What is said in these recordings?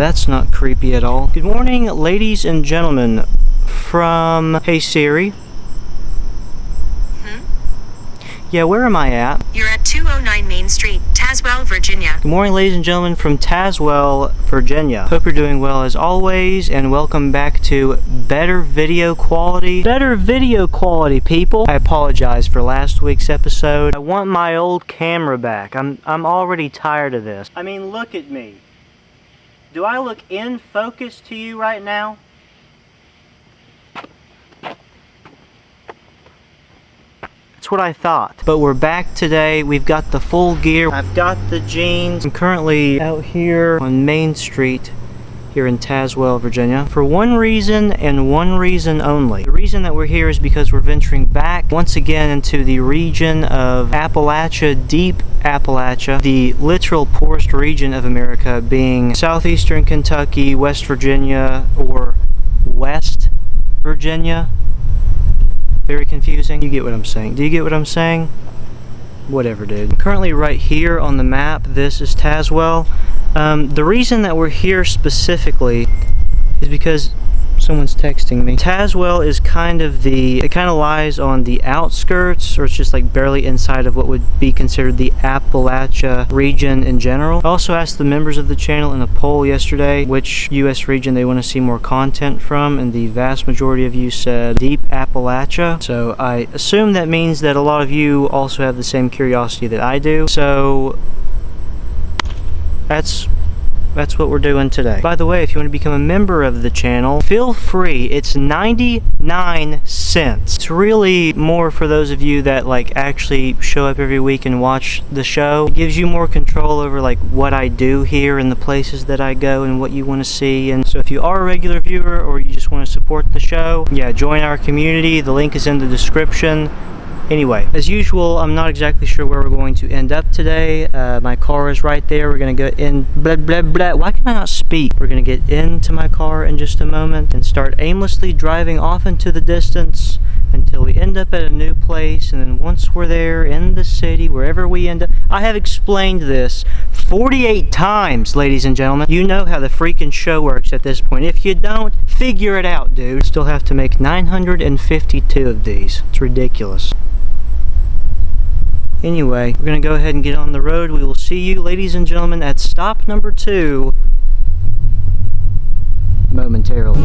that's not creepy at all. Good morning, ladies and gentlemen from... Hey Siri. Yeah, where am I at? You're at 209 Main Street, Tazewell, Virginia. Good morning, ladies and gentlemen from Tazewell, Virginia. Hope you're doing well as always, and welcome back to better video quality. Better video quality, people. I apologize for last week's episode. I want my old camera back. I'm already tired of this. I mean, look at me. Do I look in focus to you right now? That's what I thought. But we're back today. We've got the full gear. I've got the jeans. I'm currently out here on Main Street here in Tazewell, Virginia, for one reason and one reason only. The reason that we're here is because we're venturing back once again into the region of Appalachia, deep Appalachia, the literal poorest region of America, being southeastern Kentucky, West Virginia, or West Virginia. Very confusing. You get what I'm saying? Do you get what I'm saying? Whatever, dude. I'm currently right here on the map. This is Tazewell. The reason that we're here specifically is because someone's texting me. Tazewell is it kind of lies on the outskirts, or it's just like barely inside of what would be considered the Appalachia region in general. I also asked the members of the channel in a poll yesterday which U.S. region they want to see more content from, and the vast majority of you said deep Appalachia. So I assume that means that a lot of you also have the same curiosity that I do. So that's what we're doing today. By the way, if you want to become a member of the channel, feel free. It's 99 cents. It's really more for those of you that like actually show up every week and watch the show. It gives you more control over like what I do here and the places that I go and what you want to see. And so if you are a regular viewer or you just want to support the show, yeah, join our community. The link is in the description. Anyway, as usual, I'm not exactly sure where we're going to end up today. My car is right there. We're going to go in, blah, blah, blah. Why can I not speak? We're going to get into my car in just a moment and start aimlessly driving off into the distance until we end up at a new place. And then once we're there in the city, wherever we end up, I have explained this 48 times, ladies and gentlemen. You know how the freaking show works at this point. If you don't, figure it out, dude. Still have to make 952 of these. It's ridiculous. Anyway, we're going to go ahead and get on the road. We will see you, ladies and gentlemen, at stop number 2 momentarily.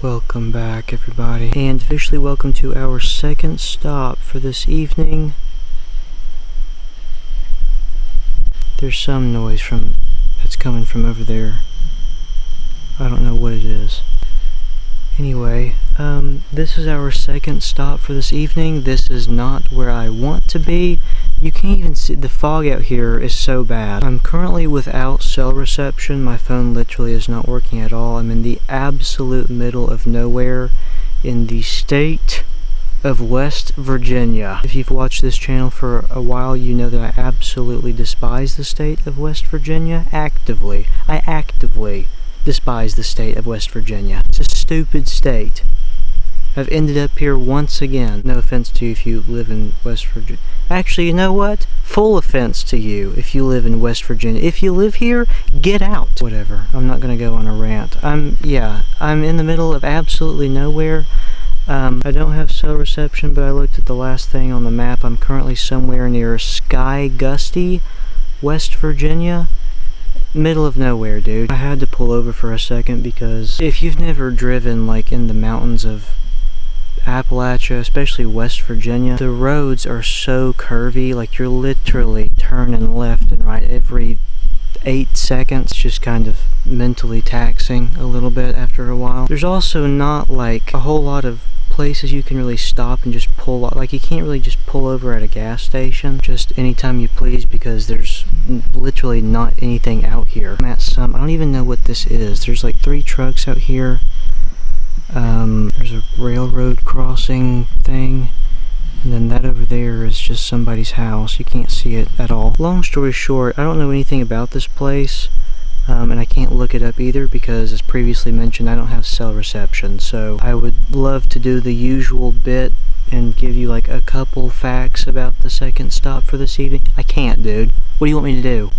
Welcome back, everybody, and officially welcome to our second stop for this evening. There's some noise that's coming from over there. I don't know what it is. Anyway, this is our second stop for this evening. This is not where I want to be. You can't even see, the fog out here is so bad. I'm currently without cell reception. My phone literally is not working at all. I'm in the absolute middle of nowhere in the state of West Virginia. If you've watched this channel for a while, you know that I absolutely despise the state of West Virginia. Actively. I actively despise the state of West Virginia. It's a stupid state. I've ended up here once again. No offense to you if you live in West Virginia. Actually, you know what? Full offense to you if you live in West Virginia. If you live here, get out. Whatever. I'm not going to go on a rant. I'm in the middle of absolutely nowhere. I don't have cell reception, but I looked at the last thing on the map. I'm currently somewhere near Sky Gusty, West Virginia. Middle of nowhere, dude. I had to pull over for a second because if you've never driven like in the mountains of Appalachia, especially West Virginia, the roads are so curvy, like you're literally turning left and right every 8 seconds, just kind of mentally taxing a little bit after a while. There's also not like a whole lot of places you can really stop and just pull off. Like, you can't really just pull over at a gas station just anytime you please, because there's literally not anything out here. I'm at I don't even know what this is. There's like 3 trucks out here. There's a railroad crossing thing, and then that over there is just somebody's house. You can't see it at all. Long story short, I don't know anything about this place. And I can't look it up either because, as previously mentioned, I don't have cell reception. So I would love to do the usual bit and give you like a couple facts about the second stop for this evening. I can't, dude. What do you want me to do?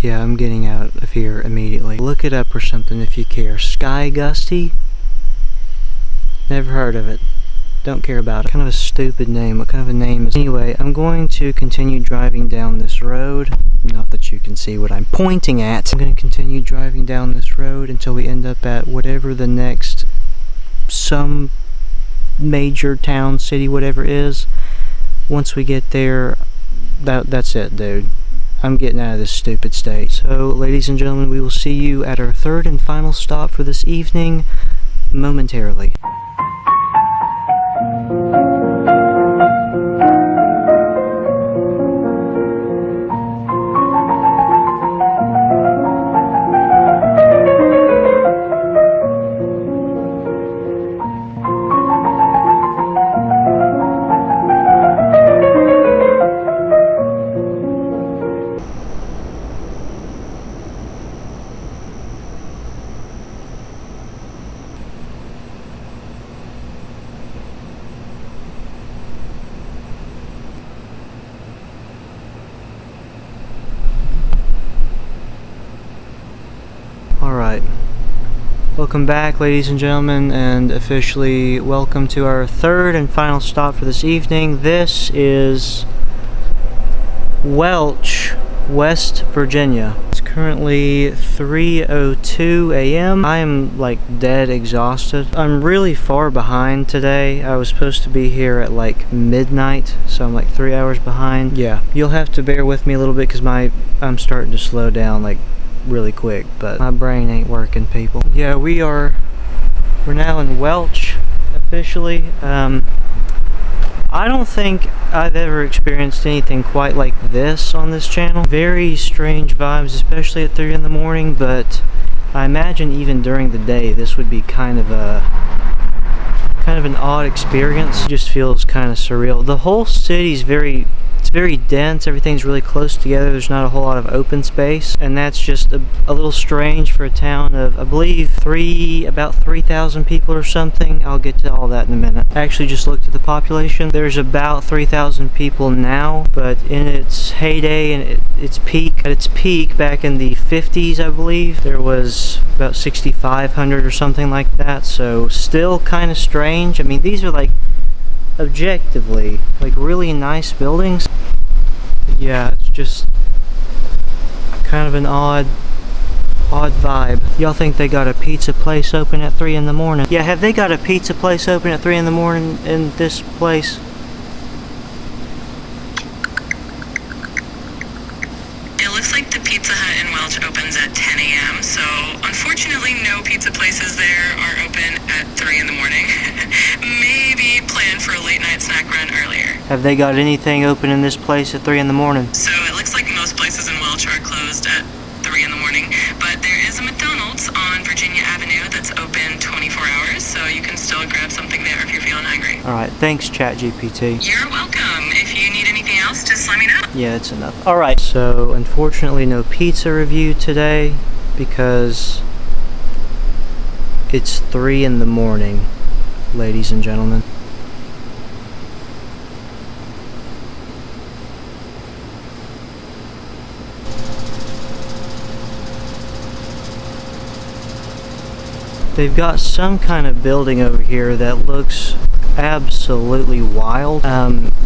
Yeah, I'm getting out of here immediately. Look it up or something if you care. Sky Gusty? Never heard of it. Don't care about it. Kind of a stupid name. What kind of a name is it? Anyway, I'm going to continue driving down this road. Not that you can see what I'm pointing at. I'm going to continue driving down this road until we end up at whatever the next some major town, city, whatever is. Once we get there, that's it, dude. I'm getting out of this stupid state. So, ladies and gentlemen, we will see you at our third and final stop for this evening momentarily. Alright, welcome back, ladies and gentlemen, and officially welcome to our third and final stop for this evening. This is Welch, West Virginia. It's currently 3:02 a.m. I am like dead exhausted. I'm really far behind today. I was supposed to be here at like midnight, so I'm like 3 hours behind. Yeah, you'll have to bear with me a little bit because I'm starting to slow down like really quick, but my brain ain't working, people. Yeah, we're now in Welch officially. I don't think I've ever experienced anything quite like this on this channel. Very strange vibes, especially at 3 in the morning, but I imagine even during the day this would be kind of an odd experience. It just feels kind of surreal. The whole city's very dense. Everything's really close together. There's not a whole lot of open space, and that's just a little strange for a town of, I believe, about 3,000 people or something. I'll get to all that in a minute. I actually just looked at the population. There's about 3,000 people now, but in its heyday and at its peak back in the 50s, I believe, there was about 6,500 or something like that. So still kind of strange. I mean, these are like objectively like really nice buildings. Yeah, it's just kind of an odd vibe. Y'all think they got a pizza place open at 3 in the morning? Yeah, have they got a pizza place open at 3 in the morning in this place? It looks like the Pizza Hut in Welch opens at 10 a.m. So unfortunately no pizza places there are open at 3 in the morning. Maybe plan for a late night snack run earlier. Have they got anything open in this place at 3 in the morning? So it looks like most places in Welch are closed at 3 in the morning, but there is a McDonald's on Virginia Avenue that's open 24 hours, so you can still grab something there if you're feeling hungry. Alright, thanks ChatGPT. You're welcome. If you need anything else, just let me know. Yeah, that's enough. Alright, so unfortunately no pizza review today because it's 3 in the morning, ladies and gentlemen. They've got some kind of building over here that looks absolutely wild.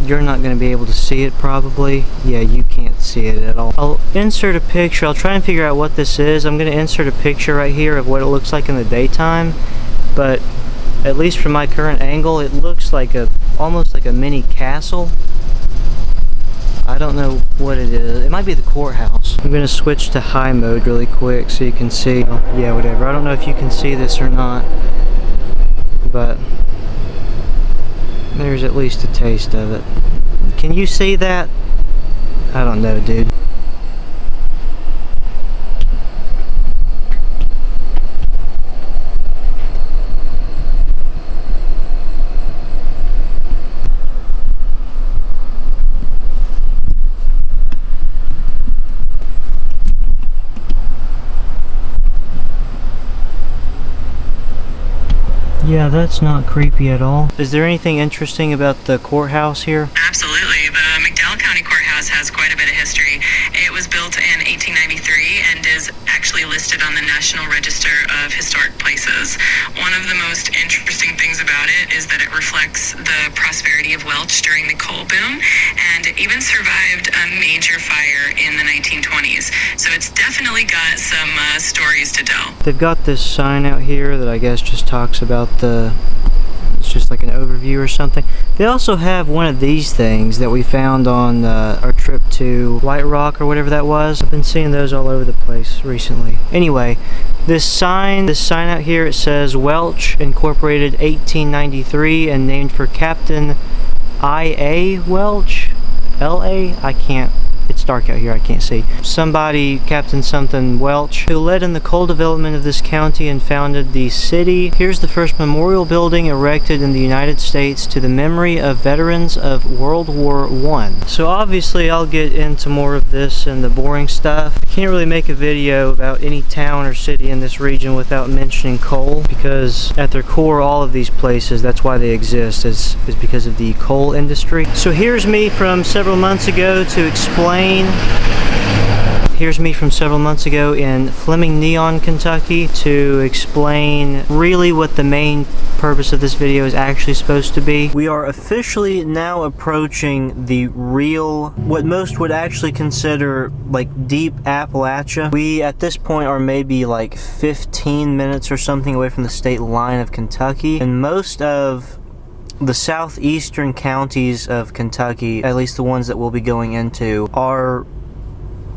You're not going to be able to see it probably. Yeah, you can't see it at all. I'll insert a picture. I'll try and figure out what this is. I'm going to insert a picture right here of what it looks like in the daytime. But at least from my current angle, it looks like almost like a mini castle. I don't know what it is. It might be the courthouse. I'm gonna switch to high mode really quick so you can see. Yeah, whatever. I don't know if you can see this or not, but there's at least a taste of it. Can you see that? I don't know, dude. Yeah, that's not creepy at all. Is there anything interesting about the courthouse here? Absolutely. The McDowell County Courthouse has quite a bit of history. It was built in 1893 and is actually listed on the National Register of Historic Places. One of the most interesting things about it is that it reflects the prosperity of Welch during the coal boom, and it even survived a major fire in the 1920s. So it's definitely got some stories to tell. They've got this sign out here that I guess just talks about it's just like an overview or something. They also have one of these things that we found on our trip to White Rock or whatever that was. I've been seeing those all over the place recently. Anyway, this sign out here, it says Welch, incorporated 1893 and named for Captain I.A. Welch? L.A.? I can't. It's dark out here, I can't see. Somebody, Captain something Welch, who led in the coal development of this county and founded the city. Here's the first memorial building erected in the United States to the memory of veterans of World War I. So obviously I'll get into more of this and the boring stuff. I can't really make a video about any town or city in this region without mentioning coal, because at their core, all of these places, that's why they exist, is because of the coal industry. So here's me from several months ago to explain Here's me from several months ago in Fleming Neon, Kentucky to explain really what the main purpose of this video is actually supposed to be. We are officially now approaching the real, what most would actually consider like deep Appalachia. We at this point are maybe like 15 minutes or something away from the state line of Kentucky, and most of the southeastern counties of Kentucky, at least the ones that we'll be going into, are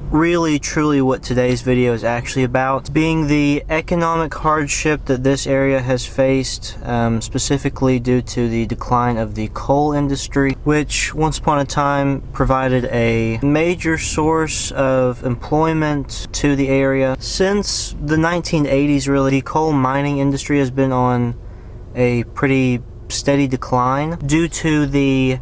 really truly what today's video is actually about, being the economic hardship that this area has faced, specifically due to the decline of the coal industry, which once upon a time provided a major source of employment to the area. Since the 1980s, really, the coal mining industry has been on a pretty steady decline due to the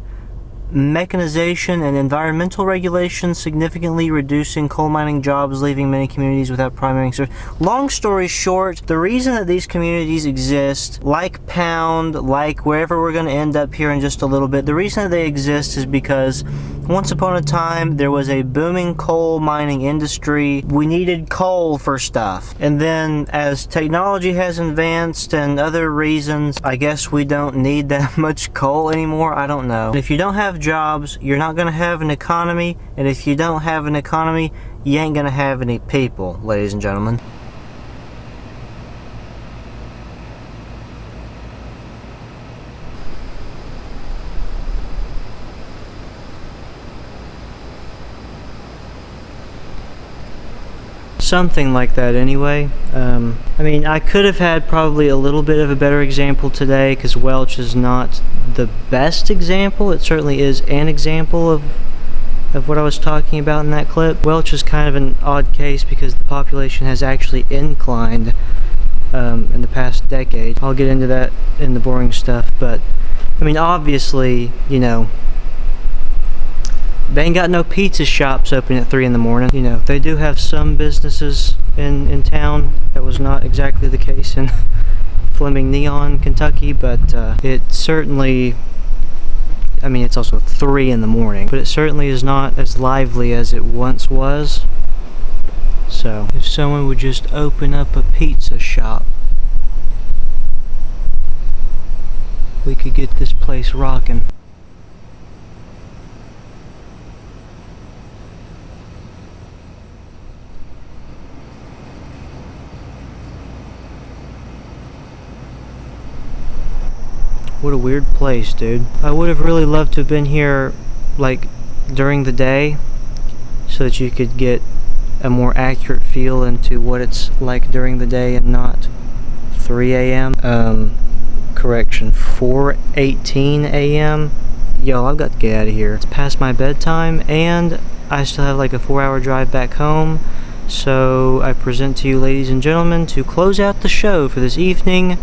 mechanization and environmental regulations significantly reducing coal mining jobs, leaving many communities without primary service. Long story short, the reason that these communities exist, like Pound, like wherever we're going to end up here in just a little bit, the reason that they exist is because once upon a time there was a booming coal mining industry. We needed coal for stuff, and then as technology has advanced and other reasons, I guess we don't need that much coal anymore. I don't know. And if you don't have jobs, you're not going to have an economy, and if you don't have an economy, you ain't going to have any people, ladies and gentlemen. Something like that anyway. I mean, I could have had probably a little bit of a better example today, because Welch is not the best example. It certainly is an example of what I was talking about in that clip. Welch is kind of an odd case because the population has actually inclined in the past decade. I'll get into that in the boring stuff, but I mean, obviously, you know, they ain't got no pizza shops open at 3 in the morning. You know, they do have some businesses in town. That was not exactly the case in Fleming Neon, Kentucky, but it certainly, I mean, it's also 3 in the morning, but it certainly is not as lively as it once was. So, if someone would just open up a pizza shop, we could get this place rocking. What a weird place, dude. I would have really loved to have been here, like, during the day, so that you could get a more accurate feel into what it's like during the day and not 3 a.m. Correction, 4:18 a.m. Yo, I've got to get out of here. It's past my bedtime, and I still have like a 4-hour drive back home. So I present to you, ladies and gentlemen, to close out the show for this evening,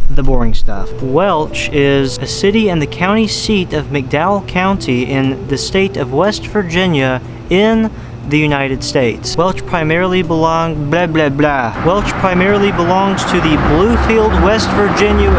the boring stuff. Welch is a city and the county seat of McDowell County in the state of West Virginia in the United States. Welch primarily belongs to the Bluefield, West Virginia.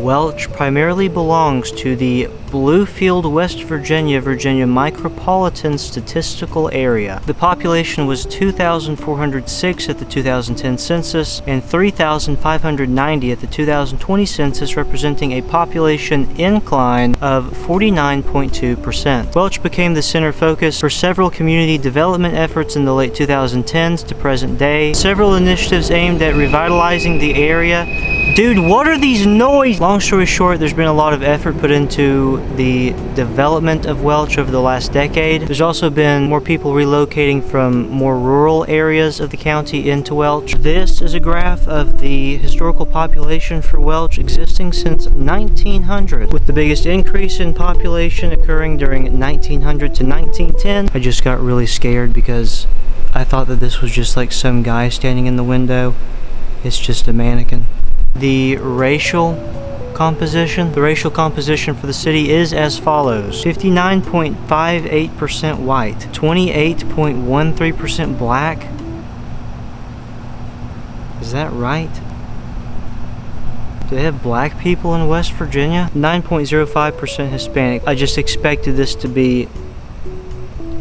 Welch primarily belongs to the Bluefield, West Virginia Micropolitan Statistical Area. The population was 2,406 at the 2010 census and 3,590 at the 2020 census, representing a population incline of 49.2%. Welch became the center focus for several community development efforts in the late 2010s to present day. Several initiatives aimed at revitalizing the area. Dude, what are these noises? Long story short, there's been a lot of effort put into the development of Welch over the last decade. There's also been more people relocating from more rural areas of the county into Welch. This is a graph of the historical population for Welch existing since 1900, with the biggest increase in population occurring during 1900 to 1910. I just got really scared because I thought that this was just like some guy standing in the window. It's just a mannequin. The racial composition for the city is as follows: 59.58% white, 28.13% black. Is that right? Do they have black people in West Virginia? 9.05% Hispanic. I just expected this to be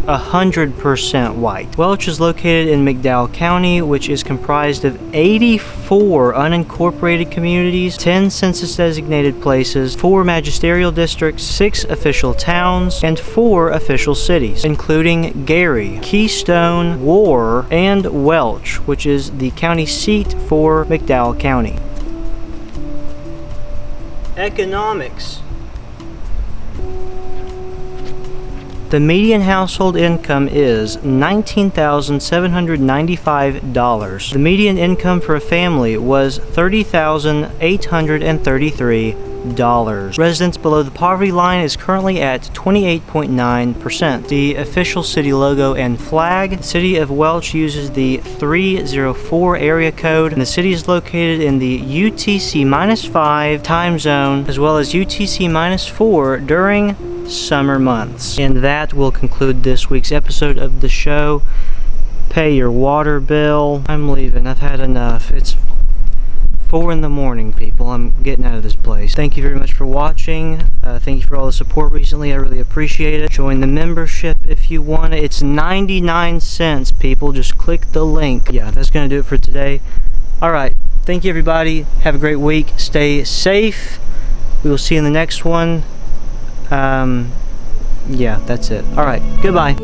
100% white. Welch is located in McDowell County, which is comprised of 84 unincorporated communities, 10 census-designated places, 4 magisterial districts, 6 official towns, and 4 official cities, including Gary, Keystone, War, and Welch, which is the county seat for McDowell County. Economics. The median household income is $19,795. The median income for a family was $30,833. Residence below the poverty line is currently at 28.9%. The official city logo and flag. The city of Welch uses the 304 area code, and the city is located in the UTC-5 time zone, as well as UTC-4 during summer months. And that will conclude this week's episode of the show. Pay your water bill. I'm leaving. I've had enough. It's 4 in the morning, people. I'm getting out of this place. Thank you very much for watching. Thank you for all the support recently. I really appreciate it. Join the membership if you want it. It's 99 cents, people. Just click the link. Yeah, that's going to do it for today. Alright. Thank you, everybody. Have a great week. Stay safe. We will see you in the next one. Yeah, that's it. Alright, goodbye.